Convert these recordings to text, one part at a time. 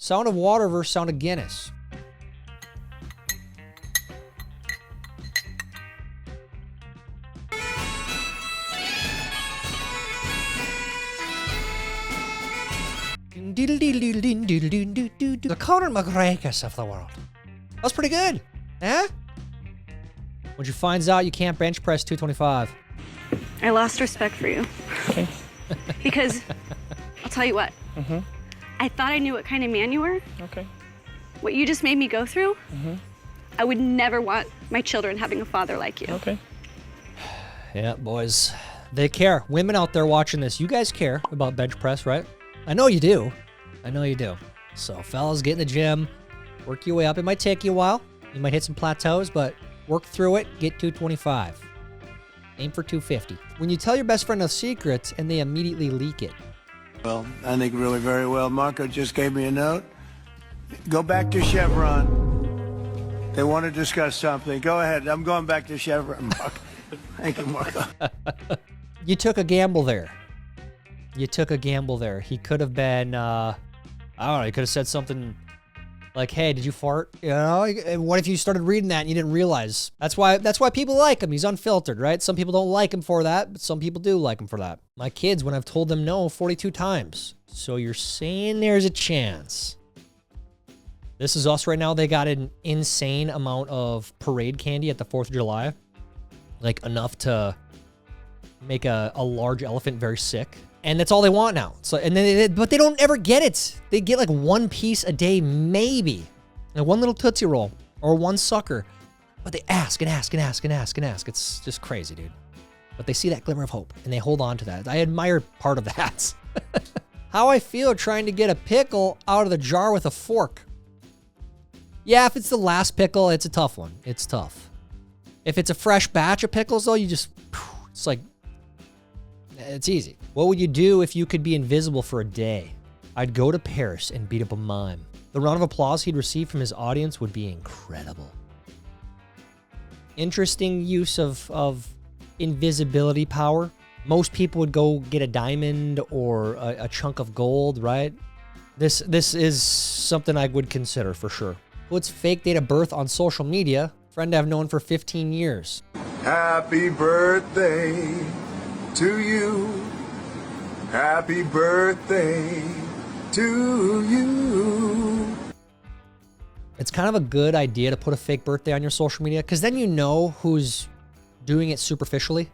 Sound of water versus sound of Guinness. The Conor McGregor of the world. That was pretty good. Eh? When you finds out you can't bench press 225. I lost respect for you. Okay. Because, I'll tell you what. Mm-hmm. I thought I knew what kind of man you were. Okay. What you just made me go through. Mm-hmm. I would never want my children having a father like you. Okay. Yeah, boys. They care. Women out there watching this, you guys care about bench press, right? I know you do. I know you do. So, fellas, get in the gym. Work your way up. It might take you a while. You might hit some plateaus, but work through it. Get 225. Aim for 250. When you tell your best friend a secret and they immediately leak it. Well, I think really very well. Marco just gave me a note. Go back to Chevron. They want to discuss something. Go ahead. I'm going back to Chevron, Marco. Thank you, Marco. You took a gamble there. You took a gamble there. He could have been, I don't know, he could have said something like, hey, did you fart? You know, and what if you started reading that and you didn't realize? That's why people like him. He's unfiltered, right? Some people don't like him for that, but some people do like him for that. My kids, when I've told them no 42 times. So you're saying there's a chance. This is us right now. They got an insane amount of parade candy at the 4th of July. Like enough to make a large elephant very sick. And that's all they want now. So, and then, but they don't ever get it. They get like one piece a day, maybe. And one little Tootsie Roll or one sucker. But they ask and ask and ask and ask and ask. It's just crazy, dude. But they see that glimmer of hope and they hold on to that. I admire part of that. How I feel trying to get a pickle out of the jar with a fork. Yeah, if it's the last pickle, it's a tough one. It's tough. If it's a fresh batch of pickles, though, you just, it's like, it's easy. What would you do if you could be invisible for a day? I'd go to Paris and beat up a mime. The round of applause he'd receive from his audience would be incredible. Interesting use of invisibility power. Most people would go get a diamond or a chunk of gold, right? This is something I would consider for sure. Puts fake date of birth on social media. Friend I've known for 15 years. Happy birthday to you. Happy birthday to you. It's kind of a good idea to put a fake birthday on your social media because then you know who's doing it superficially.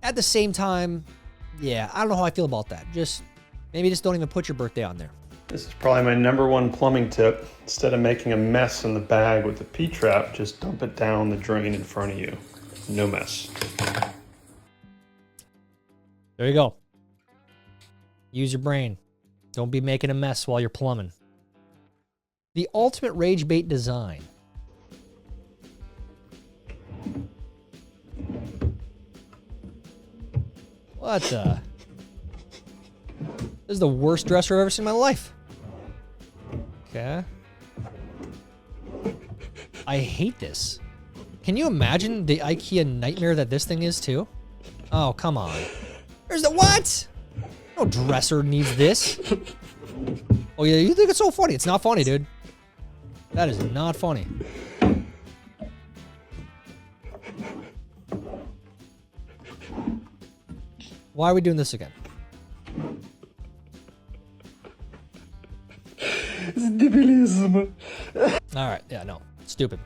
At the same time, yeah, I don't know how I feel about that. Maybe just don't even put your birthday on there. This is probably my #1 plumbing tip. Instead of making a mess in the bag with the P-trap, just dump it down the drain in front of you. No mess. There you go. Use your brain. Don't be making a mess while you're plumbing. The ultimate rage bait design. What the? This is the worst dresser I've ever seen in my life. Okay. I hate this. Can you imagine the IKEA nightmare that this thing is too? Oh, come on. There's the what? No dresser needs this. Oh yeah, you think it's so funny. It's not funny, dude. That is not funny. Why are we doing this again? All right, yeah, no, stupid.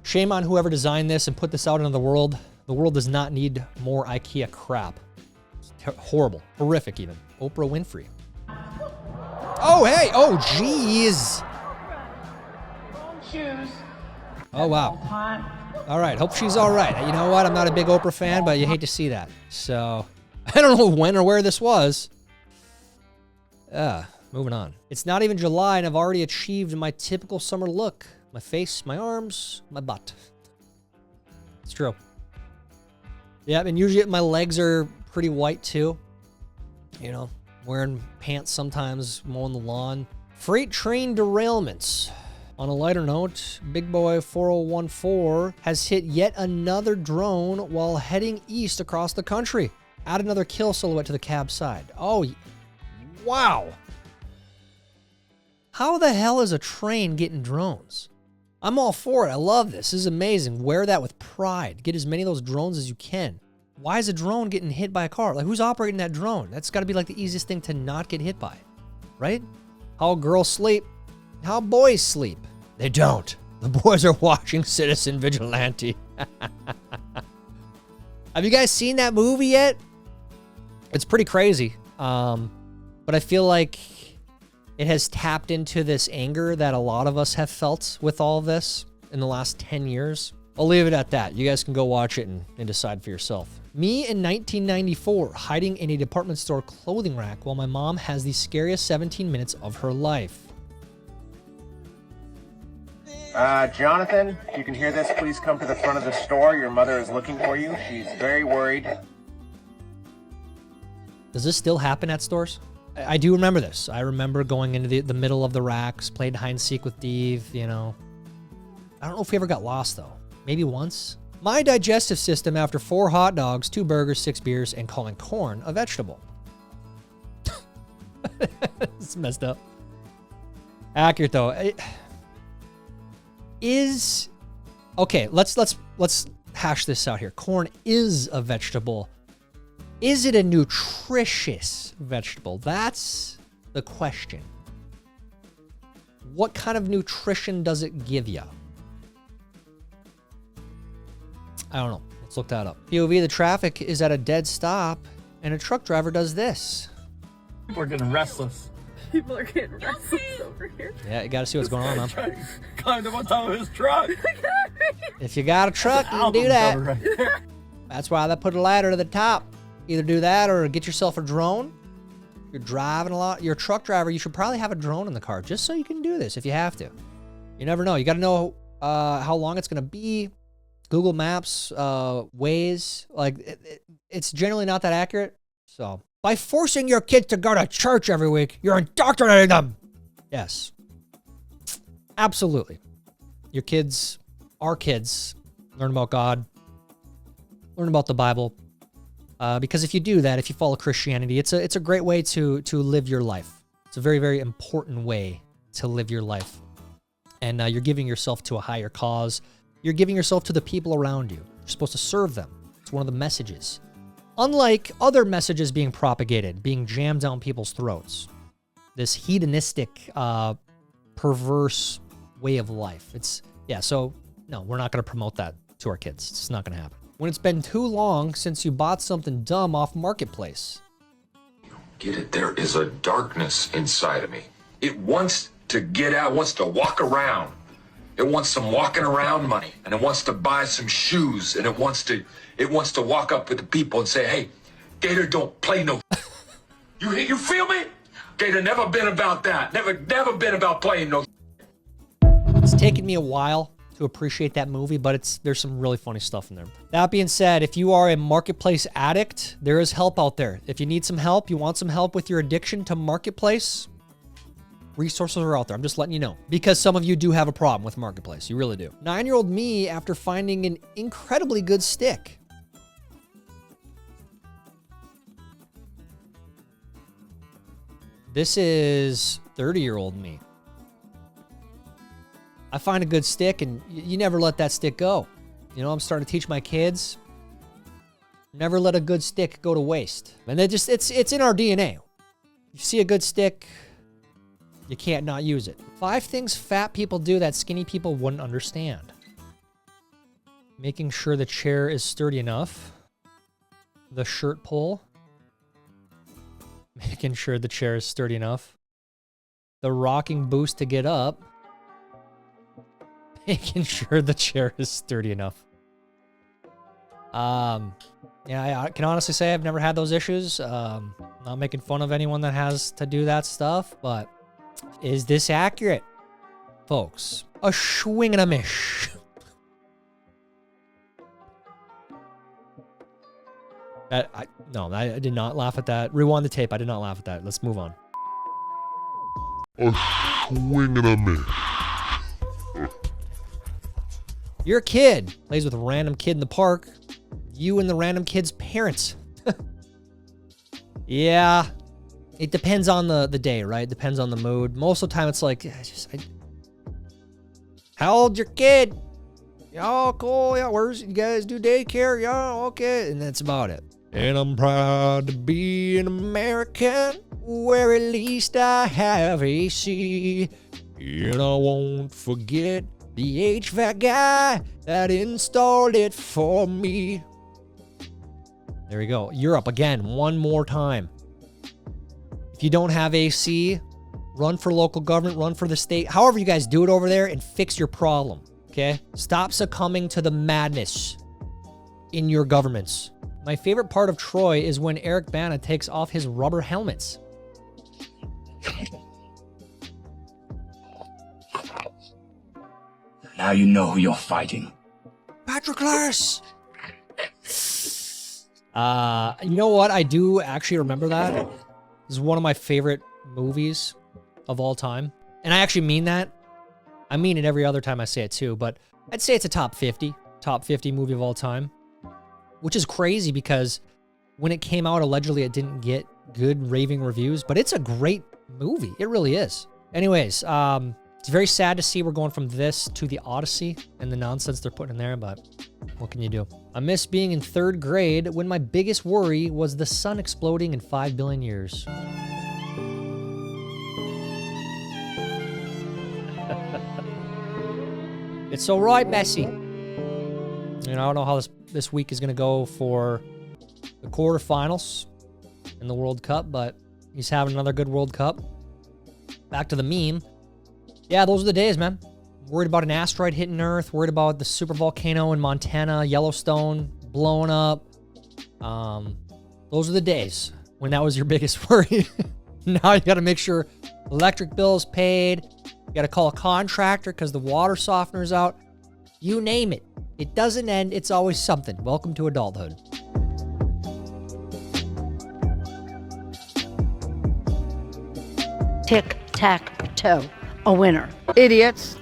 Shame on whoever designed this and put this out into the world. The world does not need more IKEA crap. It's horrible, horrific even. Oprah Winfrey. Oh, hey, oh, jeez. Oh, wow. All right, hope she's all right. You know what? I'm not a big Oprah fan, but you hate to see that. So, I don't know when or where this was. Moving on. It's not even July and I've already achieved my typical summer look. My face, my arms, my butt. It's true. Yeah, and usually my legs are pretty white too. You know, wearing pants sometimes, mowing the lawn. Freight train derailments. On a lighter note, Big Boy 4014 has hit yet another drone while heading east across the country. Add another kill silhouette to the cab side. Oh, wow. How the hell is a train getting drones? I'm all for it. I love this. This is amazing. Wear that with pride. Get as many of those drones as you can. Why is a drone getting hit by a car? Like, who's operating that drone? That's got to be like the easiest thing to not get hit by, right? How girls sleep, how boys sleep. They don't. The boys are watching Citizen Vigilante. Have you guys seen that movie yet? It's pretty crazy. But I feel like it has tapped into this anger that a lot of us have felt with all of this in the last 10 years. I'll leave it at that. You guys can go watch it and decide for yourself. Me in 1994, hiding in a department store clothing rack while my mom has the scariest 17 minutes of her life. Jonathan, if you can hear this, please come to the front of the store. Your mother is looking for you. She's very worried. Does this still happen at stores? I do remember this. I remember going into the middle of the racks, played hide and seek with Dave, you know. I don't know if we ever got lost, though. Maybe once. My digestive system after 4 hot dogs, 2 burgers, 6 beers, and calling corn a vegetable. It's messed up. Accurate, though. Okay, let's hash this out here. Corn is a vegetable. Is it a nutritious vegetable? That's the question. What kind of nutrition does it give you? I don't know. Let's look that up. POV, the traffic is at a dead stop, and a truck driver does this. People are getting restless. People are getting restless over here. Yeah, you got to see what's going on, man. Kind of on top of his truck. If you got a truck, you can do that. That's why they put a ladder to the top. Either do that or get yourself a drone. You're driving a lot. You're a truck driver. You should probably have a drone in the car just so you can do this if you have to. You never know. You got to know how long it's going to be. Google Maps, Waze. Like, it's generally not that accurate. So, by forcing your kids to go to church every week, you're indoctrinating them. Yes. Absolutely. Your kids, our kids, learn about God, learn about the Bible. Because if you do that, if you follow Christianity, it's a great way to live your life. It's a very, very important way to live your life. And you're giving yourself to a higher cause. You're giving yourself to the people around you. You're supposed to serve them. It's one of the messages. Unlike other messages being propagated, being jammed down people's throats. This hedonistic, perverse way of life. So, no, we're not going to promote that to our kids. It's not going to happen. When it's been too long since you bought something dumb off Marketplace. Get it? There is a darkness inside of me. It wants to get out, wants to walk around. It wants some walking around money, and it wants to buy some shoes, and it wants to walk up with the people and say, "Hey, Gator don't play no." You feel me? Gator never been about that. Never been about playing no. It's taken me a while to appreciate that movie, but there's some really funny stuff in there. That being said, if you are a Marketplace addict, there is help out there. If you need some help, you want some help with your addiction to Marketplace, resources are out there. I'm just letting you know. Because some of you do have a problem with Marketplace. You really do. 9-year-old me after finding an incredibly good stick. This is 30-year-old me. I find a good stick and you never let that stick go. You know, I'm starting to teach my kids. Never let a good stick go to waste. And it's in our DNA. You see a good stick, you can't not use it. 5 things fat people do that skinny people wouldn't understand. Making sure the chair is sturdy enough. The shirt pull. Making sure the chair is sturdy enough. The rocking boost to get up. Making sure the chair is sturdy enough. Yeah, I can honestly say I've never had those issues. Not making fun of anyone that has to do that stuff, but is this accurate, folks? A swing and a mish. No, I did not laugh at that. Rewind the tape. I did not laugh at that. Let's move on. A swing and a miss. You're a kid. Plays with a random kid in the park. You and the random kid's parents. Yeah. It depends on the day, right? It depends on the mood. Most of the time, it's like, how old's your kid? Oh, cool. Yeah, where's you guys do daycare? Yeah, okay. And that's about it. And I'm proud to be an American, where at least I have AC. And I won't forget the HVAC guy that installed it for me. There we go. Europe again, one more time. If you don't have AC, run for local government, run for the state. However you guys do it over there and fix your problem, okay? Stop succumbing to the madness in your governments. My favorite part of Troy is when Eric Bana takes off his rubber helmets. Now you know who you're fighting. Patroclus! You know what? I do actually remember that. This is one of my favorite movies of all time. And I actually mean that. I mean it every other time I say it too, but I'd say it's a top 50 movie of all time. Which is crazy because when it came out, allegedly it didn't get good raving reviews, but it's a great movie. It really is. Anyways, it's very sad to see we're going from this to the Odyssey and the nonsense they're putting in there, but what can you do? I miss being in 3rd grade when my biggest worry was the sun exploding in 5 billion years. It's all right, Messi. You know, I don't know how this week is going to go for the quarterfinals in the World Cup, but he's having another good World Cup. Back to the meme. Yeah, those are the days, man. Worried about an asteroid hitting Earth, worried about the super volcano in Montana, Yellowstone blowing up. Those are the days when that was your biggest worry. Now you got to make sure electric bill's paid. You got to call a contractor because the water softener's out. You name it. It doesn't end. It's always something. Welcome to adulthood. Tic-tac-toe. A winner. Idiots.